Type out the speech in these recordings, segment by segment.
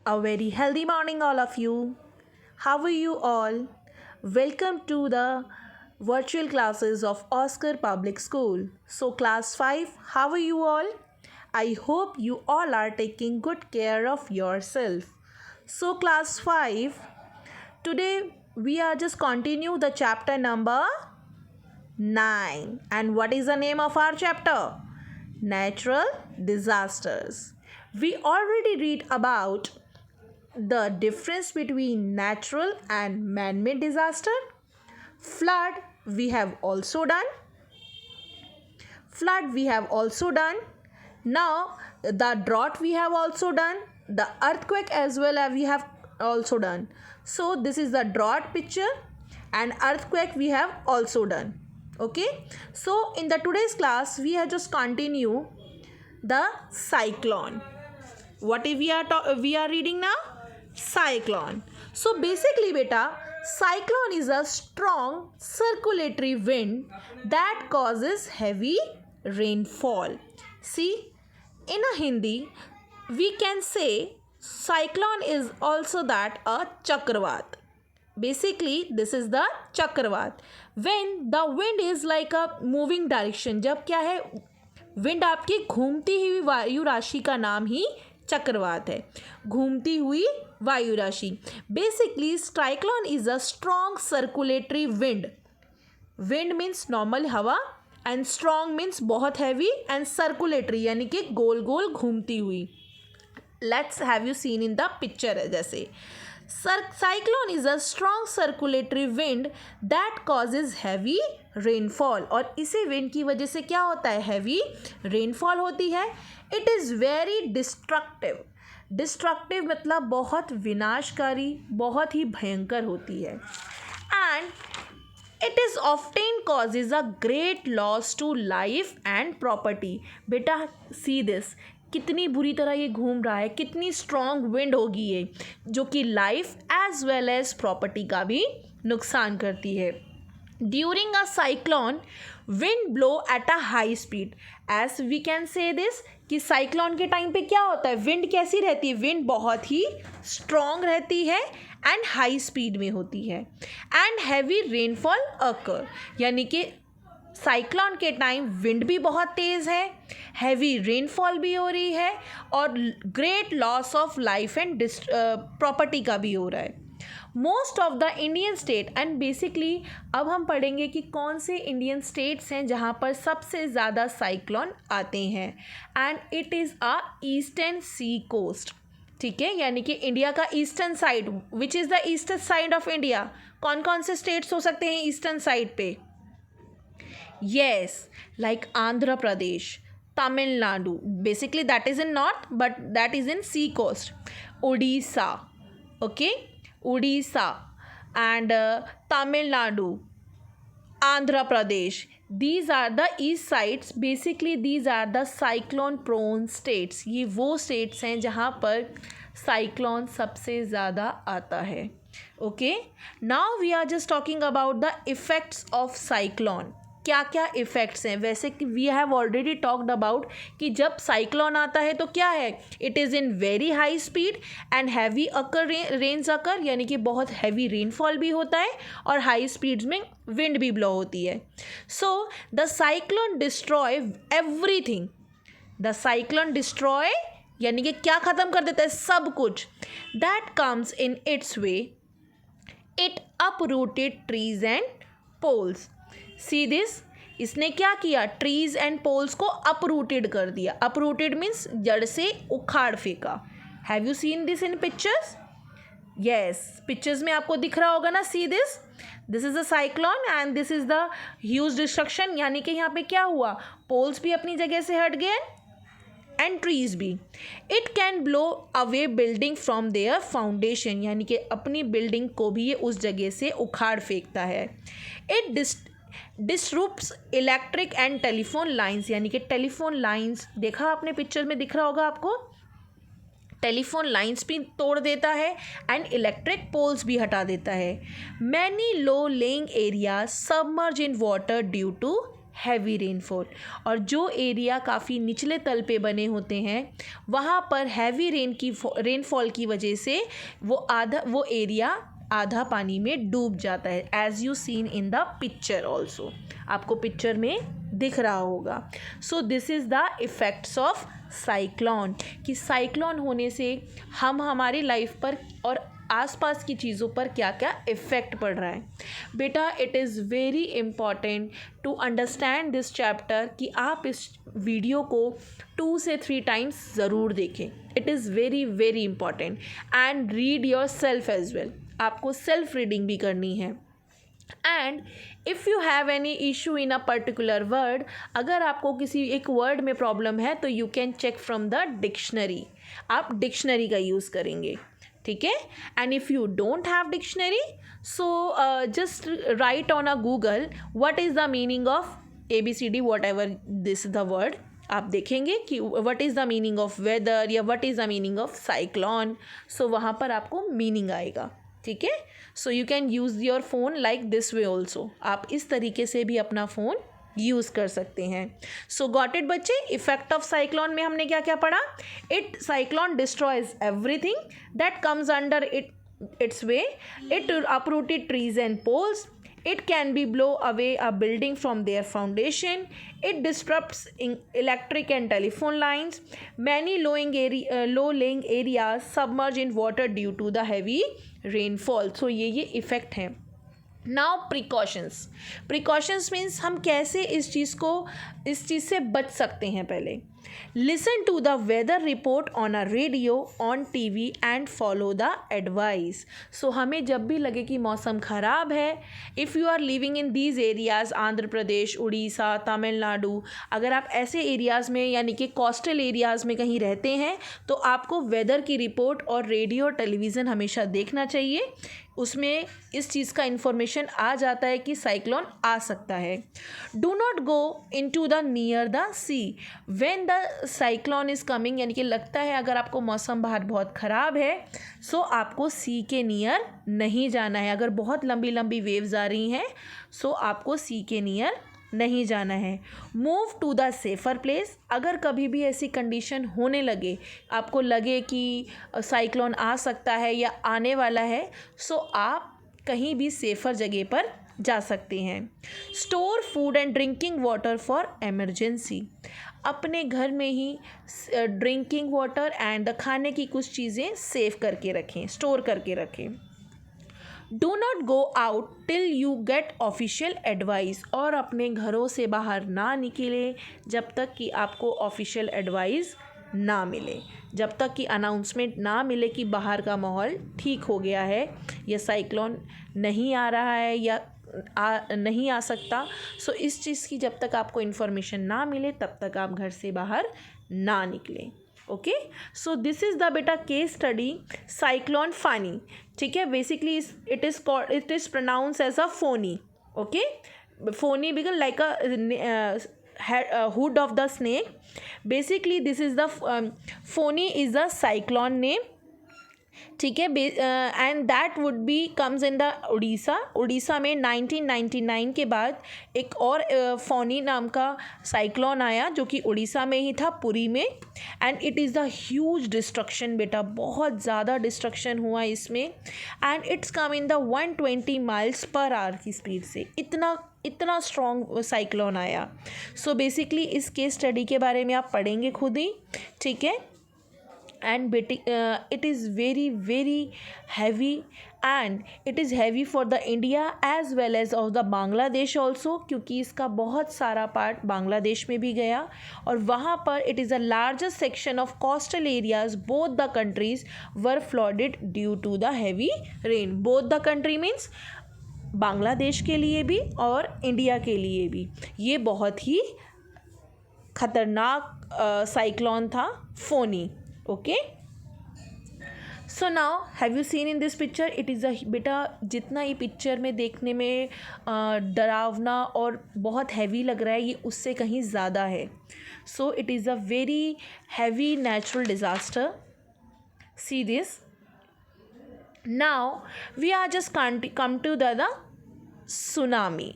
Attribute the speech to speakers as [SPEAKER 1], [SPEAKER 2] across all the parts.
[SPEAKER 1] A very healthy morning, all of you. How are you all? Welcome to the virtual classes of Oscar Public School. So, class 5, how are you all? I hope you all are taking good care of yourself. So, class 5, today we are just continue the chapter number 9. And what is the name of our chapter? Natural disasters. We already read about the difference between natural and man-made disaster. Flood we have also done. Now the drought we have also done. The earthquake as well as we have also done. So this is the drought picture and earthquake we have also done. Okay, so in the today's class we have just continue the cyclone. What we are reading now? Cyclone. So basically beta, cyclone is a strong circulatory wind that causes heavy rainfall. See, in a Hindi we can say cyclone is also that a chakravat. Basically this is the chakravat. When the wind is like a moving direction, जब क्या है, wind आपकी घूमती हुई वायु राशि का नाम ही चक्रवात है. घूमती हुई वायु राशि. Basically cyclone is a strong circulatory wind. Wind means normal हवा एंड स्ट्रॉन्ग मीन्स बहुत हैवी एंड सर्कुलेटरी यानी कि गोल गोल घूमती हुई. Let's have you seen in the picture. जैसे cyclone is a strong circulatory wind that causes heavy rainfall. और इसी विंड की वजह से क्या होता है? हैवी रेनफॉल होती है. It is very destructive. Destructive मतलब बहुत विनाशकारी, बहुत ही भयंकर होती है. And it is often causes a great loss to life and property. बेटा सी दिस, कितनी बुरी तरह ये घूम रहा है, कितनी स्ट्रॉन्ग विंड होगी ये, जो कि life as well as property का भी नुकसान करती है. During a cyclone wind blow at a high speed. As we can say this कि साइक्लोन के टाइम पे क्या होता है? विंड कैसी रहती है? विंड बहुत ही स्ट्रॉन्ग रहती है एंड हाई स्पीड में होती है. एंड हैवी रेनफॉल अकर, यानी कि साइक्लोन के टाइम विंड भी बहुत तेज़ है, हैवी रेनफॉल भी हो रही है और great loss of life and property का भी हो रहा है. Most of the Indian state and basically अब हम पढ़ेंगे कि कौन से इंडियन स्टेट्स हैं जहाँ पर सबसे ज़्यादा साइक्लोन आते हैं. And it is a eastern sea coast. ठीक है, यानी कि इंडिया का eastern side. Which is the eastern side of India? कौन कौन से स्टेट्स हो सकते हैं ईस्टर्न साइड पे? Yes, like Andhra Pradesh, Tamil Nadu. Basically that is in north, but that is in sea coast. Odisha, okay, Odisha and Tamil Nadu, Andhra Pradesh. These are the east sides. Basically these are the cyclone prone states. ये वो states हैं जहाँ पर cyclone सबसे ज़्यादा आता है. Okay, now we are just talking about the effects of cyclone. क्या क्या इफ़ेक्ट्स हैं? वैसे कि we have already talked about कि जब साइक्लोन आता है तो क्या है? It is in very high speed and heavy occur rains occur, यानी कि बहुत हैवी रेनफॉल भी होता है और हाई स्पीड्स में विंड भी ब्लो होती है. So the cyclone destroy everything. The cyclone destroy यानी कि क्या ख़त्म कर देता है? सब कुछ. That comes in its way. It uprooted trees and poles. See this, इसने क्या किया? ट्रीज एंड पोल्स को अपरूटेड कर दिया. अपरूटेड मीन्स जड़ से उखाड़ फेंका. Have you seen this in pictures? Yes, pictures में आपको दिख रहा होगा ना. See this, this is a cyclone and this is the huge destruction. यानी कि यहाँ पे क्या हुआ? पोल्स भी अपनी जगह से हट गए एंड ट्रीज भी. It can blow away building from their foundation, यानी कि अपनी बिल्डिंग को भी ये उस जगह से उखाड़ फेंकता है. It disrupts electric and telephone lines, यानी कि टेलीफोन लाइंस देखा आपने पिक्चर में दिख रहा होगा आपको. टेलीफोन लाइंस भी तोड़ देता है एंड इलेक्ट्रिक पोल्स भी हटा देता है. Many low lying area submerge in water due to heavy rainfall. और जो एरिया काफ़ी निचले तल पे बने होते हैं वहाँ पर हैवी रेनफॉल की वजह से वो एरिया आधा पानी में डूब जाता है, as you seen in the picture also, आपको पिक्चर में दिख रहा होगा। So this is the effects of cyclone, कि साइक्लोन होने से हमारी लाइफ पर और आसपास की चीज़ों पर क्या क्या इफ़ेक्ट पड़ रहा है। बेटा it is very important to understand this chapter, कि आप इस वीडियो को 2 से 3 टाइम्स ज़रूर देखें। It is very very important and read yourself as well, आपको सेल्फ रीडिंग भी करनी है। And if you have any issue in a particular word, अगर आपको किसी एक वर्ड में प्रॉब्लम है तो you can check from the dictionary, आप डिक्शनरी का यूज़ करेंगे, ठीक है। And if you don't have dictionary, so just write on a Google what is the meaning of ABCD whatever this the word, आप देखेंगे कि what is the meaning of weather या what is the meaning of cyclone, so वहाँ पर आपको meaning आएगा, ठीक है। So you can use your phone like this way also, आप इस तरीके से भी अपना फ़ोन यूज़ कर सकते हैं। सो गॉट इट बच्चे, इफेक्ट ऑफ साइक्लोन में हमने क्या क्या पढ़ा। Cyclone destroys everything that comes under its way, it uprooted trees and poles, it can be blow away a building from their foundation, it disrupts electric and telephone lines, many low-lying areas submerge in water due to the heavy rainfall। so ये effect हैं। Now precautions means हम कैसे इस चीज़ से बच सकते हैं। पहले listen to the weather report on a radio, on TV and follow the advice. So हमें जब भी लगे कि मौसम ख़राब है, if you are living in these areas, Andhra Pradesh, Orissa, Tamil Nadu, अगर आप ऐसे एरियाज़ में यानी कि कोस्टल एरियाज़ में कहीं रहते हैं तो आपको वेदर की रिपोर्ट और रेडियो और टेलीविज़न हमेशा देखना चाहिए। उसमें इस चीज़ का इन्फॉर्मेशन आ जाता है कि साइक्लोन आ सकता है। Do not go into the near the sea when the cyclone is coming, यानी कि लगता है अगर आपको मौसम बाहर बहुत ख़राब है सो आपको सी के नियर नहीं जाना है। अगर बहुत लंबी लंबी वेव्स आ रही हैं सो आपको सी के नियर नहीं जाना है। Move to the safer place, अगर कभी भी ऐसी कंडीशन होने लगे, आपको लगे कि साइक्लोन आ सकता है या आने वाला है, सो आप कहीं भी सेफ़र जगह पर जा सकते हैं। Store food and drinking water for emergency, अपने घर में ही ड्रिंकिंग वाटर एंड खाने की कुछ चीज़ें सेव करके रखें, स्टोर करके रखें। Do not go out till you get official advice, और अपने घरों से बाहर ना निकले जब तक कि आपको ऑफिशियल एडवाइस ना मिले, जब तक कि अनाउंसमेंट ना मिले कि बाहर का माहौल ठीक हो गया है या साइक्लोन नहीं आ रहा है या नहीं आ सकता। सो इस चीज़ की जब तक आपको इन्फॉर्मेशन ना मिले तब तक आप घर से बाहर ना निकलें। Okay, so this is the बेटा केस स्टडी साइक्लोन फानी, ठीक है। Basically it is pronounce as a Foni. Okay, Foni because like a hood of the snake. Basically this is the Foni is a cyclone name, ठीक है। And that would be comes in the Orissa में 1999 के बाद एक और फोनी नाम का साइक्लोन आया जो कि उड़ीसा में ही था, पुरी में। And it is the huge destruction बेटा, बहुत ज़्यादा डिस्ट्रक्शन हुआ इसमें। And it's come in the 120 miles per hour की स्पीड से, इतना स्ट्रॉन्ग साइक्लोन आया। सो बेसिकली इस केस स्टडी के बारे में आप पढ़ेंगे खुद ही, ठीक है। and it is very very heavy, and it is heavy for the India as well as of the Bangladesh also, क्योंकि इसका बहुत सारा पार्ट बांग्लादेश में भी गया और वहाँ पर it is the largest section of coastal areas, both the countries were flooded due to the heavy rain. both the country means Bangladesh के लिए भी और इंडिया के लिए भी ये बहुत ही खतरनाक साइक्लोन था Fani. Okay, so now have you seen in this picture, it is अ बेटा जितना ये पिक्चर में देखने में डरावना और बहुत हैवी लग रहा है ये उससे कहीं ज़्यादा है. So it is a very heavy natural disaster. See this. Now we are just come to the tsunami.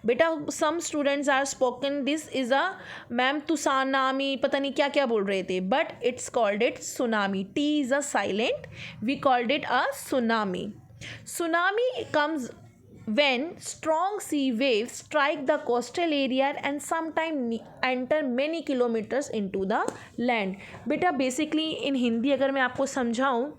[SPEAKER 1] बेटा some students are spoken this is a ma'am tsunami, पता नहीं क्या क्या बोल रहे थे, but it's called it tsunami. T is a silent, we called it a tsunami. Tsunami comes when strong sea waves strike the coastal area and sometimes enter many kilometers into the land. बेटा basically इन हिंदी अगर मैं आपको समझाऊं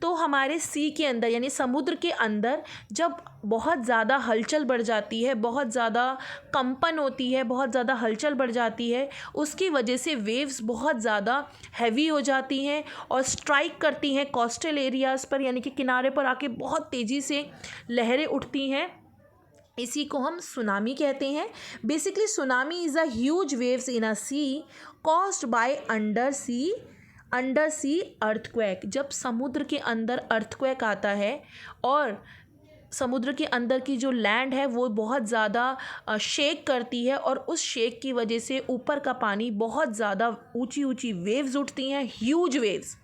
[SPEAKER 1] तो हमारे सी के अंदर यानी समुद्र के अंदर जब बहुत ज़्यादा हलचल बढ़ जाती है, बहुत ज़्यादा कंपन होती है, बहुत ज़्यादा हलचल बढ़ जाती है, उसकी वजह से वेव्स बहुत ज़्यादा हैवी हो जाती हैं और स्ट्राइक करती हैं कोस्टल एरियाज़ पर, यानी कि किनारे पर आके बहुत तेज़ी से लहरें उठती हैं. इसी को हम सुनामी कहते हैं. Basically tsunami is a huge waves in a sea caused by under sea earthquake. जब समुद्र के अंदर अर्थक्वेक आता है और समुद्र के अंदर की जो लैंड है वो बहुत ज़्यादा शेक करती है और उस शेक की वजह से ऊपर का पानी बहुत ज़्यादा ऊंची ऊंची वेव्स उठती हैं. Huge waves,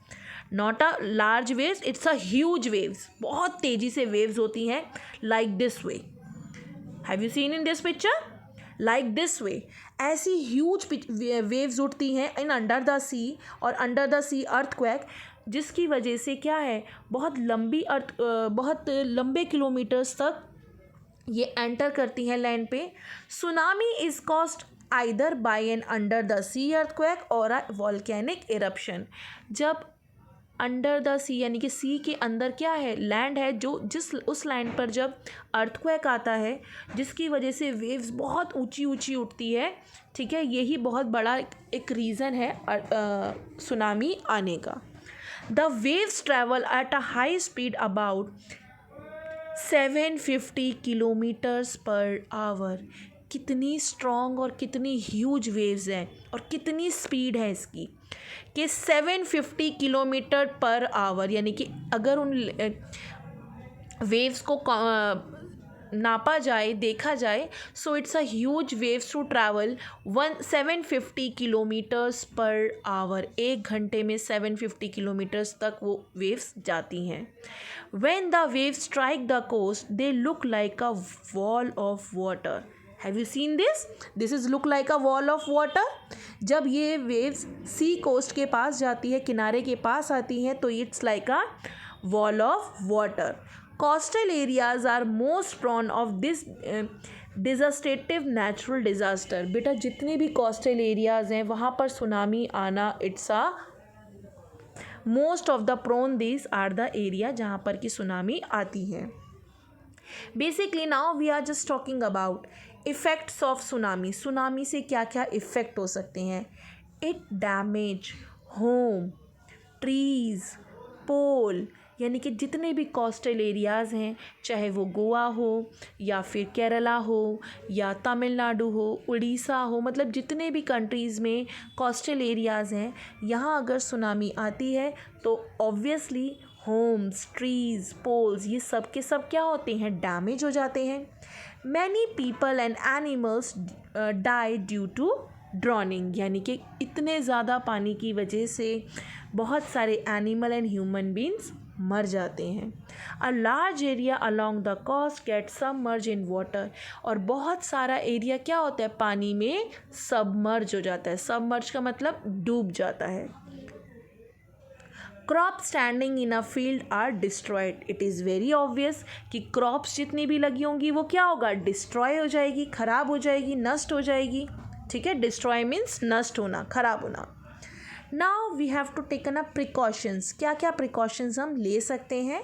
[SPEAKER 1] not a large waves, it's a huge waves. बहुत तेज़ी से वेव्स होती हैं like this way. Have you seen in this picture? Like this वे. ऐसी ह्यूज वेव्स उठती हैं इन अंडर द सी और अंडर द सी अर्थक्वेक, जिसकी वजह से क्या है बहुत लंबे किलोमीटर्स तक ये एंटर करती हैं लैंड पे. Tsunami is caused either by an under the sea earthquake or a volcanic eruption. जब अंडर द सी यानी कि सी के अंदर क्या है लैंड है, जो उस लैंड पर जब अर्थक्वेक आता है जिसकी वजह से वेव्स बहुत ऊंची ऊंची उठती है. ठीक है, यही बहुत बड़ा एक रीज़न है सुनामी आने का. The waves travel at a high speed about 750 kilometres per our. कितनी स्ट्रॉन्ग और कितनी ह्यूज वेव्स हैं और कितनी स्पीड है इसकी कि 750 किलोमीटर पर आवर, यानी कि अगर उन वेव्स को नापा जाए, देखा जाए, so it's a huge waves to travel 750 kilometres per hour. 1 घंटे में 750 किलोमीटर्स तक वो वेव्स जाती हैं. When the waves strike the coast they look like a wall of water. Have you seen this? This is look like a wall of water. जब ये waves सी coast के पास जाती है, किनारे के पास आती हैं, तो it's like a wall of water. Coastal areas are most prone of this disastrous natural disaster. बेटा जितने भी कोस्टल एरियाज़ हैं वहाँ पर सुनामी आना it's a most of the prone this are the area जहाँ पर कि सुनामी आती है. Basically now we are just talking about effects of tsunami. Tsunami से क्या क्या इफ़ेक्ट हो सकते हैं? It damage home, trees, pole, यानी कि जितने भी कोस्टल एरियाज़ हैं, चाहे वो गोवा हो या फिर केरला हो या तमिलनाडु हो, उड़ीसा हो, मतलब जितने भी कंट्रीज़ में कोस्टल एरियाज़ हैं, यहाँ अगर सुनामी आती है तो ऑब्वियसली होम्स, ट्रीज़, पोल्स, ये सब के सब क्या होते हैं? डैमेज हो जाते हैं. Many people and animals die due to drowning, यानी कि इतने ज़्यादा पानी की वजह से बहुत सारे एनिमल एंड ह्यूमन बींग्स मर जाते हैं. A large area along the coast get submerge in water. और बहुत सारा एरिया क्या होता है? पानी में सबमर्ज हो जाता है. सबमर्ज का मतलब डूब जाता है. Crop standing in a field are destroyed. It is very obvious कि क्रॉप्स जितनी भी लगी होंगी वो क्या होगा? डिस्ट्रॉय हो जाएगी, ख़राब हो जाएगी, नष्ट हो जाएगी. ठीक है, डिस्ट्रॉय मीन्स नष्ट होना, ख़राब होना. Now we have to taken a precautions. क्या क्या प्रिकॉशंस हम ले सकते हैं?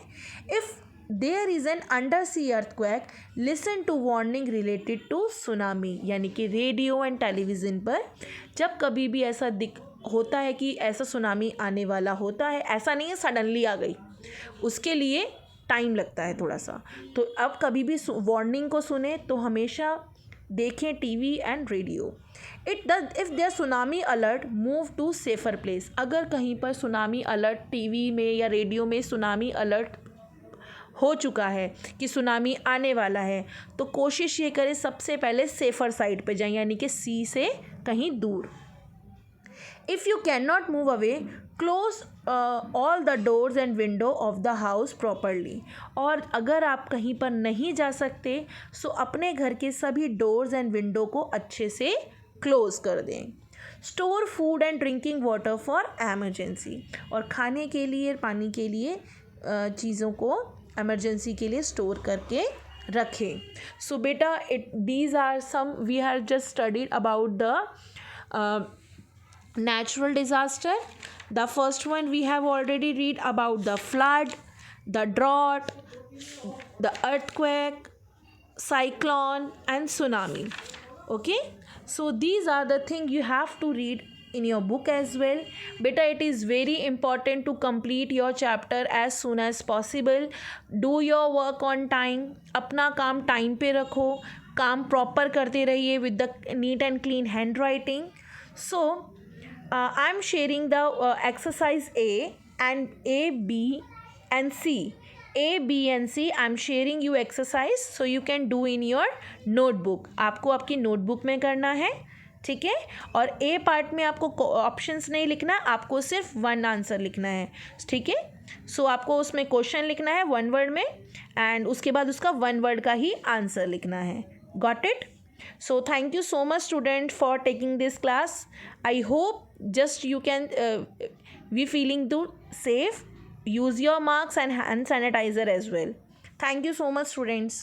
[SPEAKER 1] If there is an under sea earthquake listen to warning related to tsunami. यानी कि रेडियो एंड टेलीविज़न पर जब कभी भी ऐसा होता है कि ऐसा सुनामी आने वाला होता है, ऐसा नहीं है सडनली आ गई, उसके लिए टाइम लगता है थोड़ा सा. तो अब कभी भी वार्निंग को सुने तो हमेशा देखें TV and radio. If there tsunami alert move to safer place. अगर कहीं पर सुनामी अलर्ट टीवी में या रेडियो में सुनामी अलर्ट हो चुका है कि सुनामी आने वाला है, तो कोशिश ये करें सबसे पहले सेफ़र साइड पे जाएं, यानी कि सी से कहीं दूर. If you can not move away close all the doors and window of the house properly. और अगर आप कहीं पर नहीं जा सकते सो अपने घर के सभी डोर्स एंड विंडो को अच्छे से क्लोज कर दें। Store food and drinking water for emergency, और खाने के लिए पानी के लिए चीज़ों को एमरजेंसी के लिए स्टोर करके रखें। सो बेटा these are some we have just studied about the natural disaster. The first one we have already read about the flood, the drought, the earthquake, cyclone and tsunami. Okay, so these are the things you have to read in your book as well. Beta, it is very important to complete your chapter as soon as possible. Do your work on time. अपना काम time पे रखो, काम proper करते रहिए with the neat and clean handwriting. So I am sharing the exercise A and A, B and C. A, B and C I am sharing you exercise so you can do in your notebook. आपको आपकी notebook में करना है, ठीक है। और ए part में आपको ऑप्शंस नहीं लिखना, आपको सिर्फ वन आंसर लिखना है, ठीक है। सो आपको उसमें क्वेश्चन लिखना है वन वर्ड में एंड उसके बाद उसका वन वर्ड का ही आंसर लिखना है। Got it? So thank you so much student for taking this class. I hope just you can be feeling to safe. Use your masks and hand sanitizer as well. Thank you so much students.